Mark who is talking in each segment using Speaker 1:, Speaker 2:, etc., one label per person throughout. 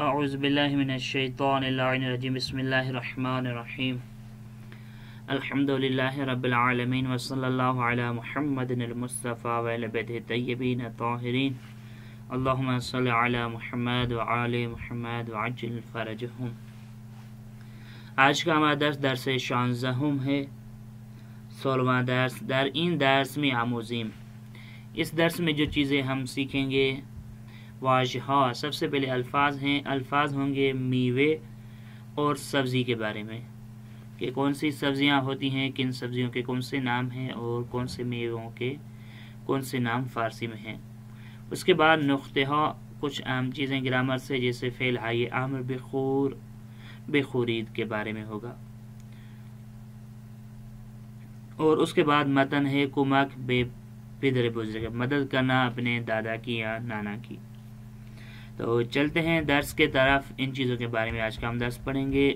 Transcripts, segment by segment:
Speaker 1: اعوذ باللہ من الشیطان الرجیم بسم اللہ الرحمن الرحیم الحمد للہ رب العالمین وصلی اللہ علی محمد المصطفیٰ وعلی بیتہ الطیبین الطاہرین اللہم صلی علی محمد وعلی محمد وعجل فرجہم۔ آج کا ہمارا درس 16 ہے، 16واں درس در این درس میں آموزیم۔ اس درس میں جو چیزیں ہم سیکھیں گے واضح، سب سے پہلے الفاظ ہیں، الفاظ ہوں گے میوے اور سبزی کے بارے میں کہ کون سی سبزیاں ہوتی ہیں، کن سبزیوں کے کون سے نام ہیں اور کون سے میووں کے کون سے نام فارسی میں ہیں۔ اس کے بعد نقطہ، کچھ عام چیزیں گرامر سے جیسے فعل حی امر بخور بخورید کے بارے میں ہوگا، اور اس کے بعد متن ہے کمک بے پدر بزرگ، مدد کرنا اپنے دادا کی یا نانا کی۔ تو چلتے ہیں درس کے طرف، ان چیزوں کے بارے میں آج کا ہم درس پڑھیں گے۔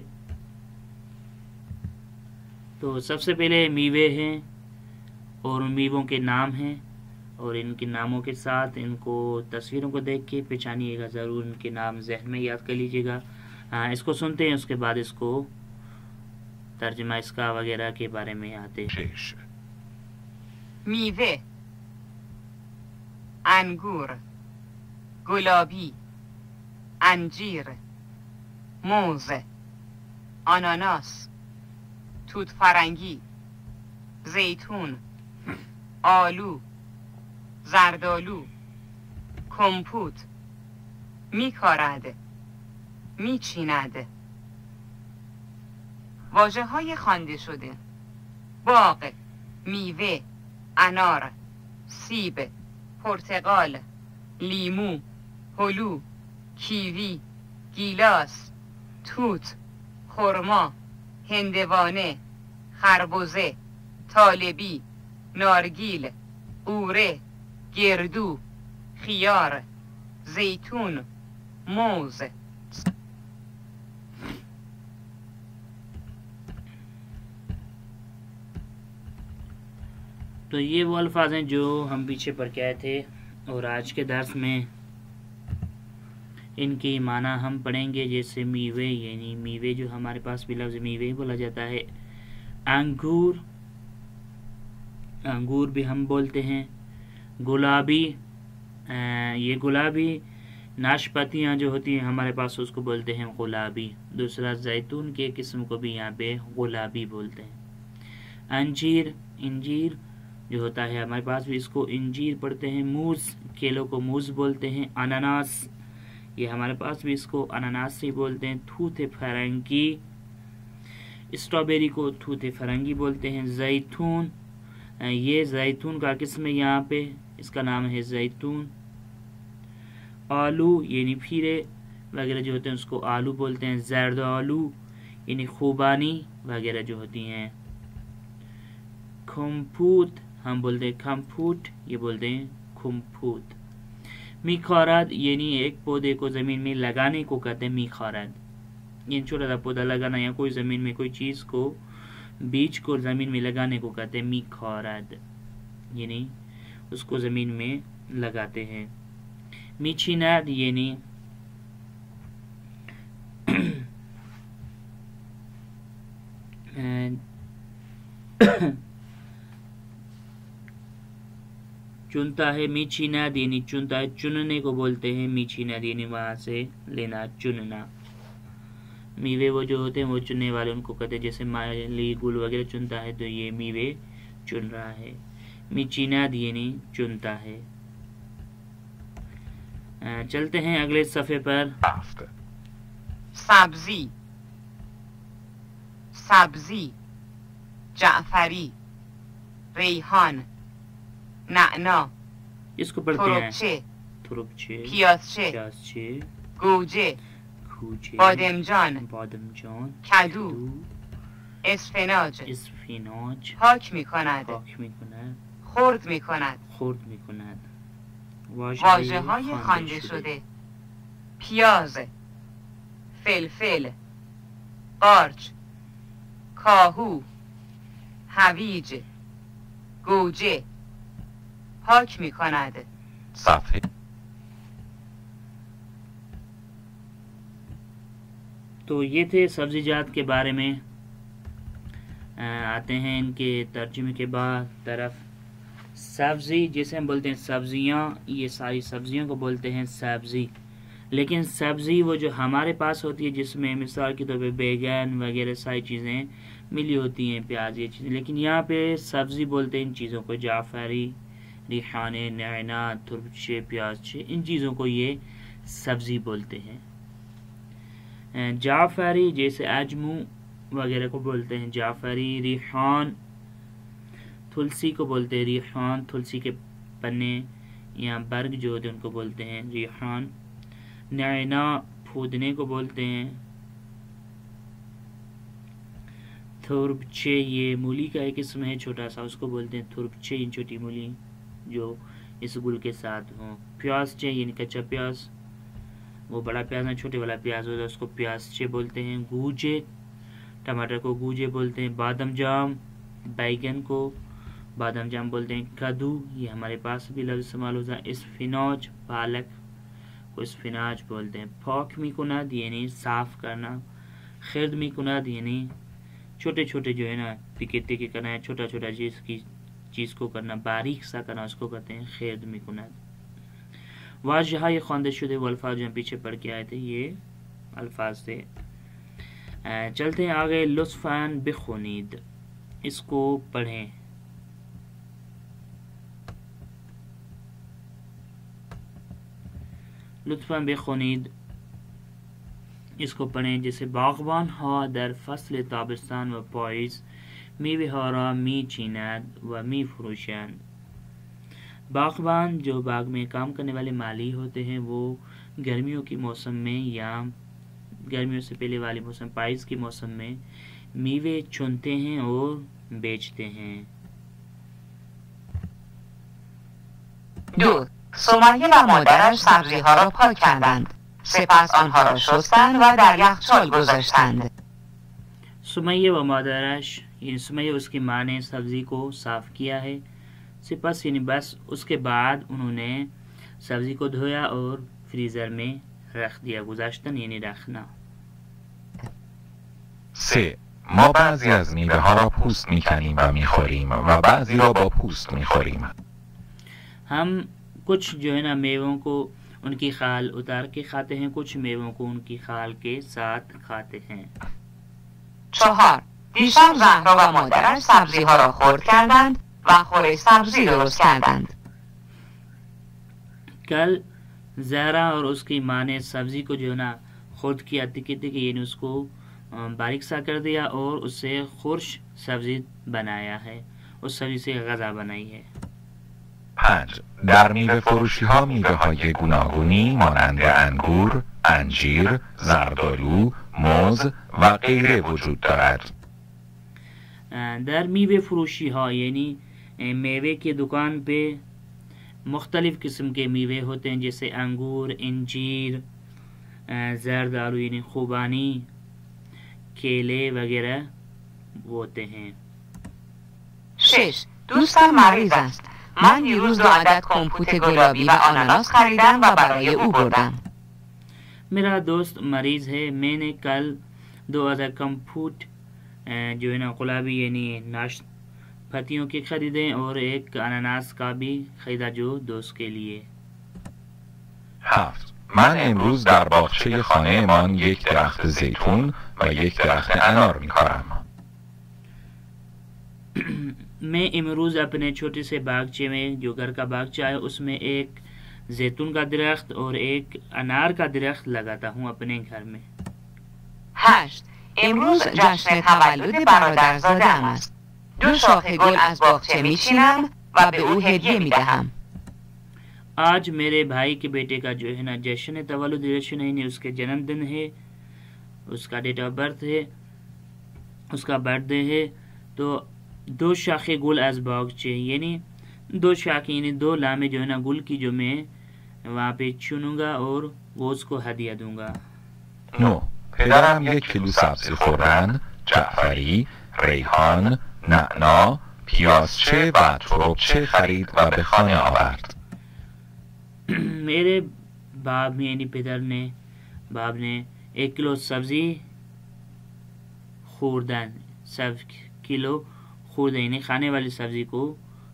Speaker 1: تو سب سے پہلے میوے ہیں اور ان میووں کے نام ہیں، اور ان کے ناموں کے ساتھ ان کو تصویروں کو دیکھ کے پہچانیے گا ضرور، ان کے نام ذہن میں یاد کر لیجیے گا۔ اس کو سنتے ہیں، اس کے بعد اس کو ترجمہ اس کا وغیرہ کے بارے میں آتے ہیں۔
Speaker 2: میوه، انگور، گلابی، انجیر، موز، آناناس، توت فرنگی، زیتون، آلو، زردآلو، کمپوت، میکارد، میچیند. واژه‌های خوانده شده: باغ، میوه، انار، سیب، پرتقال، لیمو، هلو، کیوی، گیلاس، توت، خرما، هندوانه، خربزه، طالبی، نارگیل، قوره، گردو، خیار، زیتون، موز.
Speaker 1: تو یہ وہ الفاظ ہیں جو ہم پیچھے پڑھ کے آئے تھے، اور آج کے درس میں ان کی معنی ہم پڑھیں گے۔ جیسے میوے، یعنی میوے جو ہمارے پاس بھی لفظ میوے ہی بولا جاتا ہے۔ انگور، انگور بھی ہم بولتے ہیں۔ گلابی، یہ گلابی ناشپاتیاں جو ہوتی ہیں ہمارے پاس اس کو بولتے ہیں گلابی۔ دوسرا زیتون کے قسم کو بھی یہاں پہ گلابی بولتے ہیں۔ انجیر، انجیر جو ہوتا ہے ہمارے پاس بھی اس کو انجیر پڑھتے ہیں۔ موز، کیلوں کو موز بولتے ہیں۔ اناناس، یہ ہمارے پاس بھی اس کو اناناس سے بولتے ہیں۔ توت فرنگی، اسٹرابیری کو توت فرنگی بولتے ہیں۔ زیتون، یہ زیتون کا قسم ہے، یہاں پہ اس کا نام ہے زیتون۔ آلو یعنی پھیرے وغیرہ جو ہوتے ہیں اس کو آلو بولتے ہیں۔ زرد آلو یعنی خوبانی وغیرہ جو ہوتی ہیں۔ کمپوت ہم بولتے ہیں کمپوٹ، یہ بولتے ہیں کمپوت۔ میخارد یعنی ایک پودے کو زمین میں لگانے کو کہتے ہیں میخارد، یہ چھوٹا سا پودا لگانا یا کوئی زمین میں کوئی چیز کو بیج کو زمین میں لگانے کو کہتے ہیں میخارد، یعنی اس کو زمین میں لگاتے ہیں۔ میچیناد یعنی چنتا ہے۔ میچیناد یعنی چنتا ہے، چننے کو بولتے ہیں میچیناد یعنی وہاں سے لینا، چننا۔ میوے وہ جو ہوتے ہیں وہ چننے والے ان کو کہتے ہیں، جیسے مالی گل وغیرہ چنتا ہے تو یہ میوے چن رہا ہے۔ میچیناد یعنی چنتا ہے۔ چلتے ہیں اگلے صفحے پر۔
Speaker 2: سبزی، سبزی، جعفری، ریحان، نعنا،
Speaker 1: اس کو پڑھتے ہیں
Speaker 2: تربچه،
Speaker 1: تربچه،
Speaker 2: پیازچه،
Speaker 1: پیازچه،
Speaker 2: گوجه،
Speaker 1: گوجه،
Speaker 2: بادمجان،
Speaker 1: بادمجان،
Speaker 2: کدو، اسفناج.
Speaker 1: اسفناج،
Speaker 2: پاک می کند،
Speaker 1: پاک میکند،
Speaker 2: خرد می کند.
Speaker 1: خرد میکند.
Speaker 2: واژه های خوانده شده: پیاز، فلفل، قارچ، کاهو، هویج، گوجه. پاک می کند.
Speaker 3: صفحه
Speaker 1: تو یہ تھے سبزیجات کے بارے میں. آتے ہیں ان کے ترجمے کے بعد طرف. سبزی جسے ہم بولتے ہیں سبزیاں، یہ ساری سبزیوں کو بولتے ہیں سبزی. لیکن سبزی وہ جو ہمارے پاس ہوتی ہے جس میں مثال کے طور پہ بیگن وغیرہ ساری چیزیں ملی ہوتی ہیں، پیاز، یہ چیزیں، لیکن یہاں پہ سبزی بولتے ہیں ان چیزوں کو جعفری، ریحانے، نعنا، تربچے، پیازچے، ان چیزوں کو یہ سبزی بولتے ہیں. جعفری جیسے اجمو وغیرہ کو بولتے ہیں جعفری. ریحان تلسی کو بولتے ہیں ریحان، تلسی کے پنے یا برگ جو ہوتے ہیں ان کو بولتے ہیں ریحان. نعنا پھودنے کو بولتے ہیں. تھربچے یہ مولی کا ایک قسم ہے چھوٹا سا، اس کو بولتے ہیں تھربچے، یہ چھوٹی مولی جو اس گل کے ساتھ ہوں. پیازچے یعنی کچا پیاز، وہ بڑا پیاز نہ چھوٹے والا پیاز ہوتا ہے، اس کو پیازچے بولتے ہیں. گوجے ٹماٹر کو گوجے بولتے ہیں. بادام جام بیگن کو بادام جام بولتے ہیں. کدو یہ ہمارے پاس بھی لفظ استعمال ہوتا ہے. اسفناج پالک کو اسفناج بولتے ہیں. پھوک میکناد یعنی صاف کرنا. خرد میکناد یعنی چھوٹے چھوٹے جو ہے نا ٹکے ٹکے کرنا ہے، چھوٹا چھوٹا چیز کو کرنا، باریک سا کرنا، اس کو کہتے ہیں خرد میکناد. واضح یہ خواندہ شدہ وہ الفاظ جو ہم پیچھے پڑھ کے آئے تھے یہ الفاظ تھے. چلتے ہیں آگے. لطفاً بخونید، اس کو پڑھیں. لطفاً بخونید، اس کو پڑھیں. جیسه باغبان ها در فصل تابستان و پاییز میوه ها را می چینند و می فروشند. باغبان جو باغ میں کام کرنے والے مالی ہوتے ہیں وہ گرمیوں کی موسم میں یا گرمیوں سے پہلے والی موسم پاییز کی موسم میں میوے چنتے ہیں اور بیچتے ہیں.
Speaker 2: دو سمیه و مادرش سبزی‌ها را پاک کردند. سپس آنها را شستند و در یخچال گذاشتند.
Speaker 1: سمیہ و مادرش یعنی سمیہ اس کی ماں نے سبزی کو صاف کیا ہے. سپس یعنی بس اس کے بعد انہوں نے سبزی کو دھویا اور فریزر میں رکھ دیا. گذاشتن یعنی رکھنا.
Speaker 3: 3. ما بعضی از میوه ها را پوست میکنیم و میخوریم و بعضی را با پوست میخوریم.
Speaker 1: ہم کچھ جو ہے نا میووں کو ان کی خال اتار کے کھاتے ہیں، کچھ میووں کو ان کی خال کے ساتھ کھاتے ہیں.
Speaker 2: 4 دیشب زهرا و مادرش سبزی‌ها را خرد کردند و خوره سبزی درست کردند.
Speaker 1: کل زہرا اور اس کی ماں نے سبزی کو جو ہے نا خرد کیا، ٹکے ٹکے یعنی اس کو باریک سا کر دیا اور اس سے خورش سبزی بنایا ہے، اس سبزی سے غذا بنائی ہے.
Speaker 3: 5. در میوه فروشی ها میوه های گوناگونی مانند انگور، انجیر، زردآلو، موز و غیره وجود دارد.
Speaker 1: در میوه فروشی ها یعنی میوے کی دکان پہ مختلف قسم کے میوے ہوتے ہیں جیسے انگور، انجیر، زردآلو یعنی خوبانی، کیلے وغیرہ ہوتے ہیں.
Speaker 2: 6 دوستم مریض است. من دیروز 2 عدد کمپوت گلابی و آناناس خریدم و برای او بردم.
Speaker 1: میرا دوست مریض ہے، میں نے کل 2 عدد کمپوٹ جو ہے نا گلابی یعنی ناشت پھتیوں کے خریدے اور ایک اناناس کا بھی خریدا جو دوست کے لیے.
Speaker 3: 7. من امروز در باغچه خانه من یک درخت زیتون و یک درخت انار میکارم.
Speaker 1: میں امروز اپنے چھوٹے سے باغچے میں جو گھر کا باغچہ ہے اس میں ایک زیتون کا درخت اور ایک انار کا درخت لگاتا ہوں اپنے گھر میں.
Speaker 2: 8 امروز جشن تولد برادرزاده‌ام است. 2 شاخه گل از باغچه میچینم و به او هدیه میدهم.
Speaker 1: آج میرے بھائی کے بیٹے کا جو ہے نا جشن تولد، جشن یعنی اس کے جنم دن ہے، اس کا ڈیٹ آف برتھ ہے، اس کا برتھ ڈے ہے. تو 2 شاخیں گل از باغچه یعنی 2 شاخیں یعنی 2 لامے جو ہے نا گل کی جو میں وہاں پہ چنوں گا اور وہ اس کو ہدیہ دوں گا.
Speaker 3: 9. پدرم 1 کیلو سبزی خوردن، جعفری، ریحان، نعنا، پیازچه و تربچه خرید و به خانه آورد.
Speaker 1: میرے باپ یعنی پدر نے 1 کلو سبزی خوردن کلو خوردن یعنی کھانے والی سبزی کو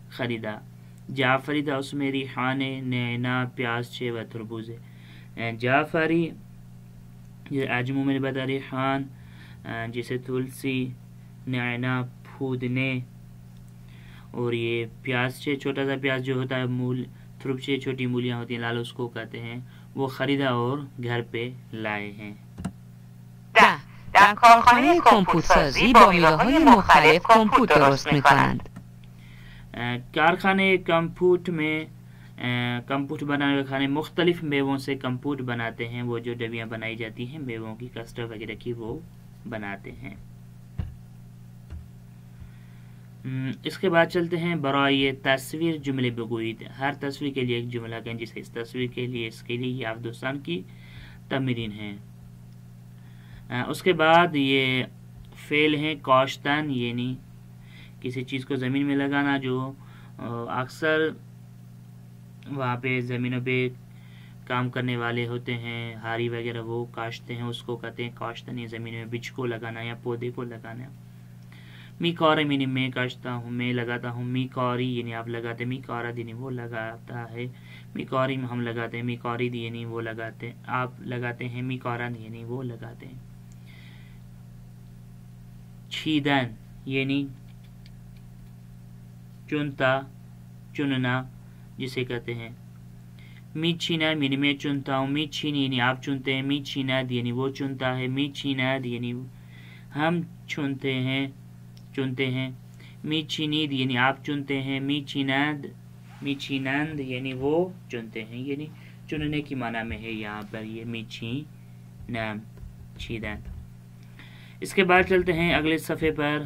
Speaker 1: خریدا. جعفری تھا اس میں ریحان نعنا پیاز چھ و تربوز. جعفری آجمو میں نے بتا ریحان جیسے تلسی نعنا پھودنے اور یہ پیاز چھ چھوٹا سا پیاز جو ہوتا ہے مول تربچے چھوٹی مولیاں ہوتی ہیں لال اس کو کہتے ہیں وہ خریدا اور گھر پہ لائے ہیں.
Speaker 2: در کارخانه کمپوت سازی با میوه‌های مختلف کمپوت درست می‌کنند.
Speaker 1: کارخانے کمپوٹ میں کمپوٹ بنانے والے خانے مختلف میووں سے کمپوٹ بناتے ہیں. وہ جو ڈبیاں بنائی جاتی ہیں میووں کی کسٹرڈ وغیرہ کی وہ بناتے ہیں. اس کے بعد چلتے ہیں برائے تصویر جملے بگوئید. ہر تصویر کے لیے ایک جملہ کہیں جیسے اس تصویر کے لیے اس کے لیے یہ آپ دوستان کی تمرین ہے. اس کے بعد یہ فعل ہیں کاشتن یعنی کسی چیز کو زمین میں لگانا جو اکثر وہاں پہ زمینوں پہ کام کرنے والے ہوتے ہیں ہاری وغیرہ وہ کاشتے ہیں اس کو کہتے ہیں کاشتن. یہ زمین میں بیج کو لگانا یا پودے کو لگانا. می کار یعنی میں کاشتا ہوں میں لگاتا ہوں. می کاری یعنی آپ لگاتے ہیں. می کارد یعنی وہ لگاتا ہے. می کاری ہم لگاتے ہیں. می کارید یعنی وہ لگاتے ہیں آپ لگاتے ہیں. می کارند یعنی وہ لگاتے ہیں. چھیدن یعنی چنتا چننا جسے کہتے ہیں. می چھینا یعنی میں چنتا ہوں. می چھینی یعنی آپ چنتے ہیں. می چھیند یعنی وہ چنتا ہے. می چھیند یعنی ہم چنتے ہیں چنتے ہیں. می چھینید یعنی آپ چنتے ہیں. می چھینند یعنی وہ چنتے ہیں یعنی چننے کی معنی میں ہے یہاں پر یہ می چھیدن. اس کے بعد چلتے ہیں اگلے صفحے پر.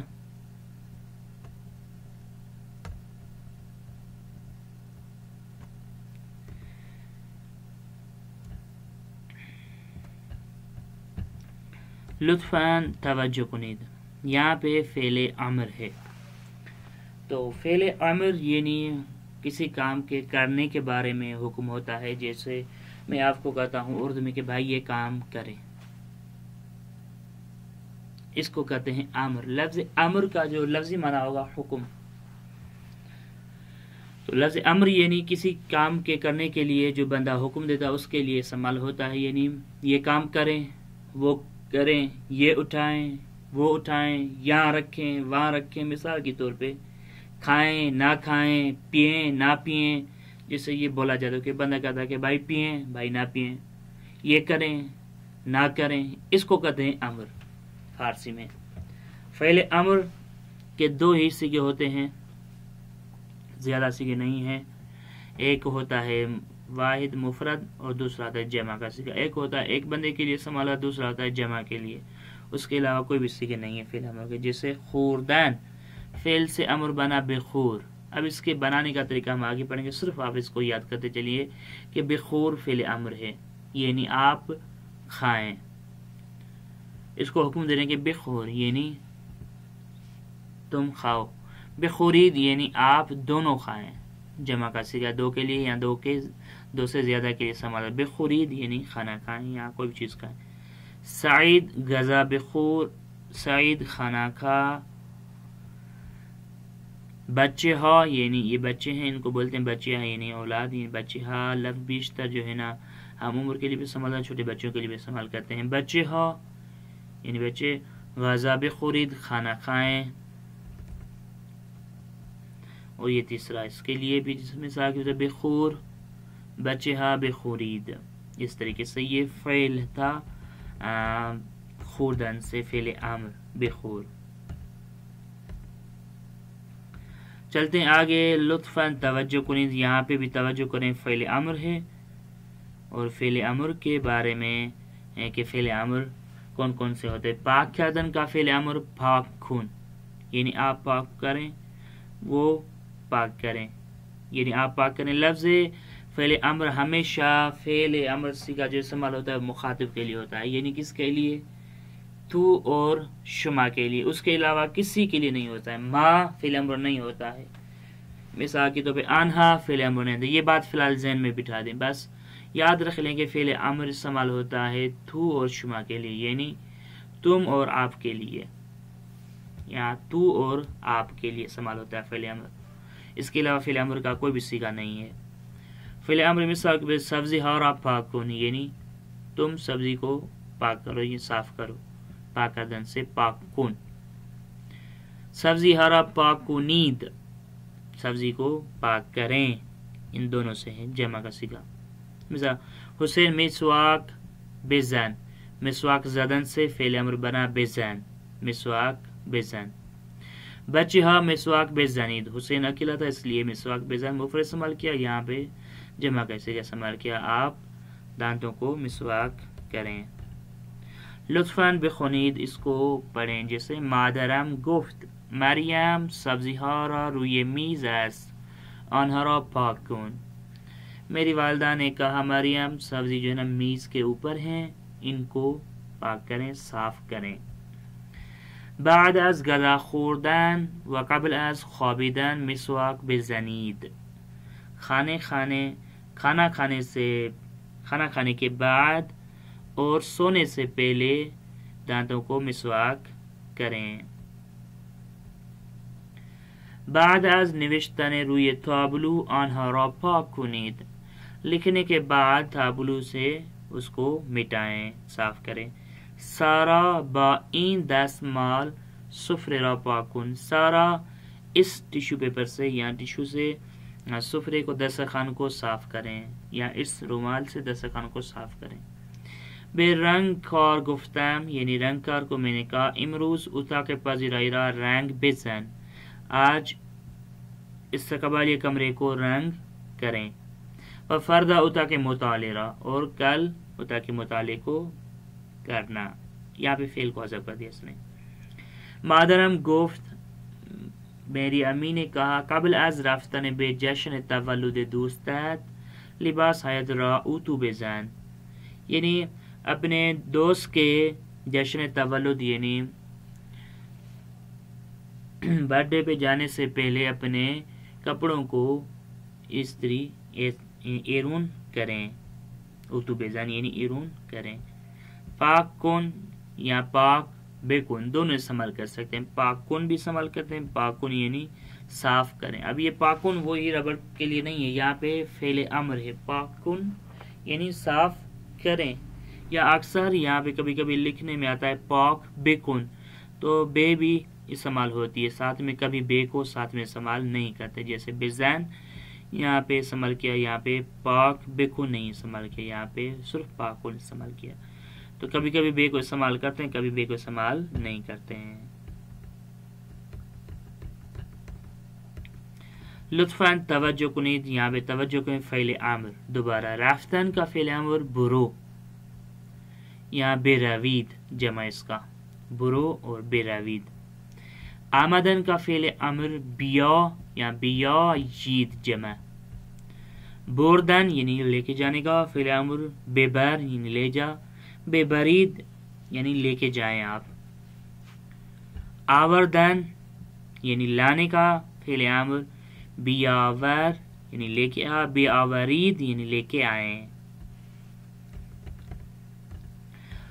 Speaker 1: لطفاً توجہ کنید یہاں پہ فعل امر ہے. تو فعل امر یعنی کسی کام کے کرنے کے بارے میں حکم ہوتا ہے. جیسے میں آپ کو کہتا ہوں اردو میں کہ بھائی یہ کام کریں اس کو کہتے ہیں امر. لفظ امر کا جو لفظی معنی ہوگا حکم. تو لفظ امر یعنی کسی کام کے کرنے کے لیے جو بندہ حکم دیتا ہے اس کے لیے استعمال ہوتا ہے. یعنی یہ کام کریں وہ کریں یہ اٹھائیں وہ اٹھائیں یہاں رکھیں وہاں رکھیں. مثال کے طور پہ کھائیں نہ کھائیں پئیں نہ پئیں. جسے یہ بولا جاتا ہے کہ بندہ کہتا ہے کہ بھائی پئیں بھائی نہ پئیں یہ کریں نہ کریں. اس کو کہتے ہیں امر فارسی میں. فعل امر کے دو ہی صیغے ہوتے ہیں زیادہ صیغے نہیں ہیں. ایک ہوتا ہے واحد مفرد اور دوسرا ہوتا ہے جمع کا صیغہ. ایک ہوتا ہے ایک بندے کے لیے استعمال ہوتا ہے دوسرا ہوتا ہے جمع کے لیے. اس کے علاوہ کوئی بھی صیغے نہیں ہے فعل امر کے. جیسے خوردن فعل سے امر بنا بخور. اب اس کے بنانے کا طریقہ ہم آگے پڑھیں گے. صرف آپ اس کو یاد کرتے چلیے کہ بخور فعل امر ہے یعنی آپ کھائیں. اس کو حکم دے رہے ہیں کہ بخور یعنی تم کھاؤ. بخورید یعنی آپ دونوں کھائیں. جمع کا صیغہ دو کے لیے یا دو سے زیادہ کے لیے استعمال ہے. بخورید یعنی کھانا کھائیں یا کوئی بھی چیز کھائیں. سعید غذا بخور سعید کھانا کھا. بچے ہا یعنی یہ بچے ہیں ان کو بولتے ہیں بچے ہاں یعنی اولاد یعنی بچے ہاں. لفظ بیشتر جو ہے نا ہم عمر کے لیے بھی استعمال ہے چھوٹے بچوں کے لیے بھی استعمال کرتے ہیں. بچے ہاں یعنی بچے. غذا بخورید کھانا کھائیں. اور یہ تیسرا اس کے لیے بھی جس میں مثال کی بخور بچے ہاں بخورید. اس طریقے سے یہ فعل تھا خوردن سے فعل امر بخور. چلتے ہیں آگے. لطفاً توجہ کنید یہاں پہ بھی توجہ کریں فعل امر ہے اور فعل امر کے بارے میں کہ فعل امر کون کون سے ہوتے ہیں. پاک کردن کا فعل امر پاک خون یعنی آپ پاک کریں وہ پاک کریں یعنی آپ پاک کریں. لفظ فعل امر ہمیشہ فعل امر کا جو استعمال ہوتا ہے مخاطب کے لیے ہوتا ہے یعنی کس کے لیے تو اور شما کے لیے. اس کے علاوہ کسی کے لیے نہیں ہوتا ہے. ما فعل امر نہیں ہوتا ہے. مثال کے طور پہ آنہا فعل امر نہیں ہوتا. یہ بات فی الحال ذہن میں بٹھا دیں. بس یاد رکھ لیں کہ فعل امر استعمال ہوتا ہے تو اور شما کے لیے یعنی تم اور آپ کے لیے. یہاں تو اور آپ کے لیے استعمال ہوتا ہے فعل امر، اس کے علاوہ فعل امر کا کوئی بھی صیغہ نہیں ہے۔ فعل امر مثال کے سبزی ہارا پاک کن، یعنی تم سبزی کو پاک کرو، یہ صاف کرو، پاک کردن سے پاک کن۔ سبزی ہارا پاک کنید، سبزی کو پاک کریں، ان دونوں سے ہے جمع کا صیغہ۔ مثال حسین مسواک بزن، مسواک زدن سے فعل امر بنا بزن، مسواک بزن۔ بچے ہاں مسواک بزنید، حسین اکیلا تھا اس لیے مسواک بزن مفرد استعمال کیا، یہاں پہ جمع کا صیغہ استعمال کیا، آپ دانتوں کو مسواک کریں۔ لطفاً بخونید، اس کو پڑھیں، جیسے مادرم گفت مریم سبزی ها را روی میز است آنها را پاک کن، میری والدہ نے کہا مریم سبزی جو ہے نا میز کے اوپر ہیں، ان کو پاک کریں، صاف کریں۔ بعد از غذا خوردن و قبل از خوابیدن مسواک بزنید، کھانا کھانے کے بعد اور سونے سے پہلے دانتوں کو مسواک کریں۔ بعد از نوشتن روی تابلو آنها را پاک کنید، لکھنے کے بعد تابلو سے اس کو مٹائیں، صاف کریں۔ سارا با این دستمال سفرے را پاک کن، سارا اس ٹیشو پیپر سے یا ٹیشو سے سفرے کو دسترخوان کو صاف کریں، یا اس رومال سے دسترخوان کو صاف کریں۔ بے رنگ کار گفتم، یعنی رنگ کار کو میں نے کہا امروز اتاق پذیرائی را رنگ بزن، آج استقبالیہ کمرے کو رنگ کریں۔ و فردا اتاق مطالعہ را، اور کل اتاق مطالعے کو کرنا، یہاں پہ فعل کو حذف کر دیا اس نے۔ مادرم گفت، میری امی نے کہا قبل از رفتن به جشن تولد دوستت لباس هایت را اتو بزن، یعنی اپنے دوست کے جشن تولد یعنی برتھ ڈے پہ جانے سے پہلے اپنے کپڑوں کو استری ایرون کریں، اتو بزن یعنی ایرون کریں۔ پاک کن یا پاک بے کن دونوں استعمال کر سکتے ہیں، پاک کن بھی استعمال کرتے ہیں، پاک کن یعنی صاف کریں۔ اب یہ پاک کن وہی ربڑ کے لیے نہیں ہے، یہاں پہ فعل امر ہے، پاک کن یعنی صاف کریں۔ یا اکثر یہاں پہ کبھی کبھی لکھنے میں آتا ہے پاک بے کن، تو بے بھی استعمال ہوتی ہے ساتھ میں، کبھی بے کو ساتھ میں استعمال نہیں کرتے، جیسے بزن یہاں پہ استعمال کیا، یہاں پہ پاک بے کن نہیں استعمال کیا، یہاں پہ صرف پاک کن استعمال کیا۔ تو کبھی کبھی بے کو استعمال کرتے ہیں، کبھی بے کو استعمال نہیں کرتے ہیں۔ لطفاً توجہ کنید، یہاں پہ توجہ کنید فعل امر دوبارہ، رفتن کا فعل امر برو، یہاں بے روید جمع اس کا، برو اور بے روید۔ آمدن کا فعل امر بیا یا بیا جید جمع، بردن یعنی لے کے جانے کا فعل امر ببر یعنی لے جا، بے برید یعنی لے کے جائیں آپ۔ آوردن یعنی لانے کا فعل امر بیاور یعنی لے کے آ، بے آورید یعنی لے کے آئیں۔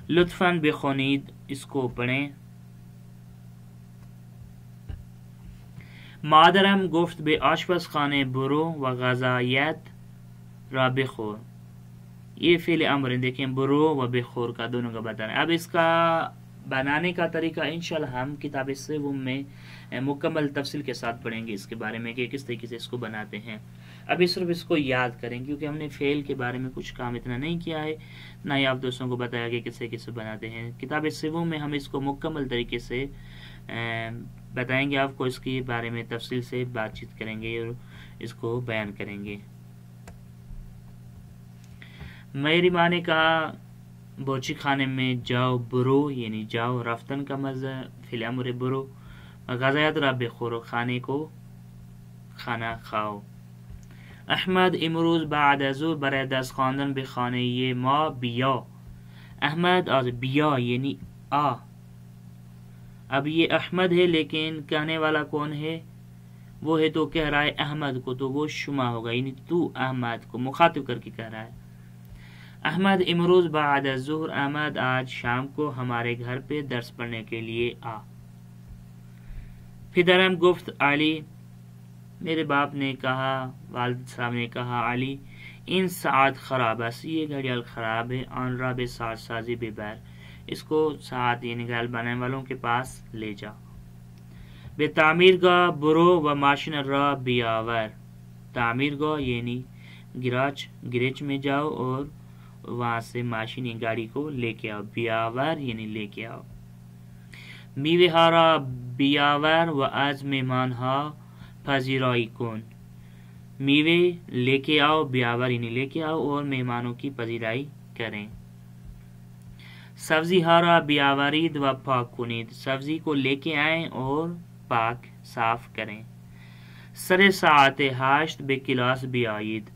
Speaker 1: لطفاً بخونید، اس کو پڑھیں۔ مادرم گفت به آشپزخانه برو و غذایت را بخور، یہ فعل امر دیکھیں، برو و بخور کا دونوں کا بتانا ہے۔ اب اس کا بنانے کا طریقہ انشاءاللہ ہم کتاب سوم میں مکمل تفصیل کے ساتھ پڑھیں گے اس کے بارے میں کہ کس طریقے سے اس کو بناتے ہیں۔ ابھی صرف اس کو یاد کریں کیونکہ ہم نے فعل کے بارے میں کچھ کام اتنا نہیں کیا ہے، نہ ہی آپ دوستوں کو بتایا کہ کس طریقے سے بناتے ہیں۔ کتاب سوم میں ہم اس کو مکمل طریقے سے بتائیں گے آپ کو، اس کے بارے میں تفصیل سے بات چیت کریں گے اور اس کو بیان کریں گے۔ میری ماں نے کہا بوچی خانے میں جاؤ، برو یعنی جاؤ، رفتن کا مزہ فعل امر برو، غذایت را بخورو کھانے کو کھانا کھاؤ۔ احمد امروز بعد از ظهر برای دست خواندن به خانه ما بیا، احمد آج بیا یعنی آ۔ اب یہ احمد ہے لیکن کہنے والا کون ہے؟ وہ ہے تو کہہ رہا ہے احمد کو، تو وہ شما ہوگا یعنی تو احمد کو مخاطب کر کے کہہ رہا ہے۔ احمد امروز بعد از ظهر، احمد آج شام کو ہمارے گھر پہ درس پڑھنے کے لیے آ۔ پدرم گفت علی، میرے باپ نے کہا، والد صاحب نے کہا علی، این ساعت خراب است، یہ گھڑیال خراب ہے، آن را به سازسازی ببر، اس کو ساعت یعنی گھڑیال بنانے والوں کے پاس لے جا. به تعمیرگاه برو و ماشین را بیاور، تعمیرگاه یعنی گریج میں جاؤ اور وہاں سے ماشین یا گاڑی کو لے کے آؤ، بیاور یعنی لے کے آؤ. میوه ها را بیاور و از مهمان ها پذیرایی کن، میوه لے کے آؤ، بیاور یعنی لے کے آؤ اور مہمانوں کی پذیرائی کریں. سبزی ها را بیاورید و پاک کنید، سبزی کو لے کے آئیں اور پاک صاف کریں. سر ساعت 8 به کلاس بیایید،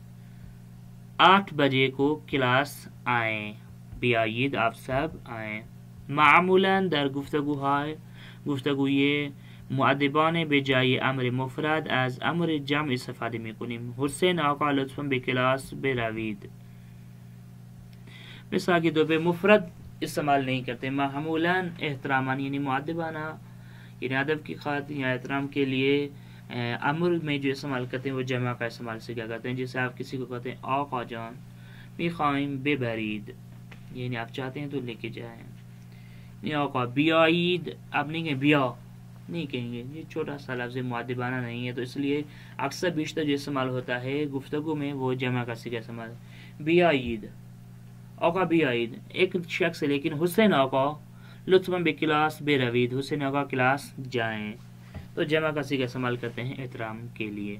Speaker 1: 8 بجے کو کلاس آئیں، بیایید آپ سب آئیں. معمولاً در گفتگوی مؤدبانه به جای امر مفرد از امر جمع استفاده میکنیم. حسین آقا لطفاً به کلاس بروید. مثال کے طور پہ مفرد استعمال نہیں کرتے، معمولاً احترامان یعنی مؤدبانہ یعنی ادب کی خاطر یا احترام کے لیے امر میں جو استعمال کرتے ہیں وہ جمع کا استعمال سے کیا کرتے ہیں. جیسے آپ کسی کو کہتے ہیں آقا جان میخوایم ببرید، یعنی آپ چاہتے ہیں تو لے کے جائیں. نہیں آقا بیایید، آپ نہیں کہیں بیا نہیں کہیں گے، یہ چھوٹا سا لفظ مؤدبانہ نہیں ہے، تو اس لیے اکثر بیشتر جو استعمال ہوتا ہے گفتگو میں وہ جمع کا صیغہ استعمال ہے. بیایید، آقا بیایید ایک شخص ہے، لیکن حسین آقا لطفاً بے کلاس بے روید، حسین آقا کلاس جائیں، تو جمع کا صیغہ استعمال کرتے ہیں احترام کے لیے.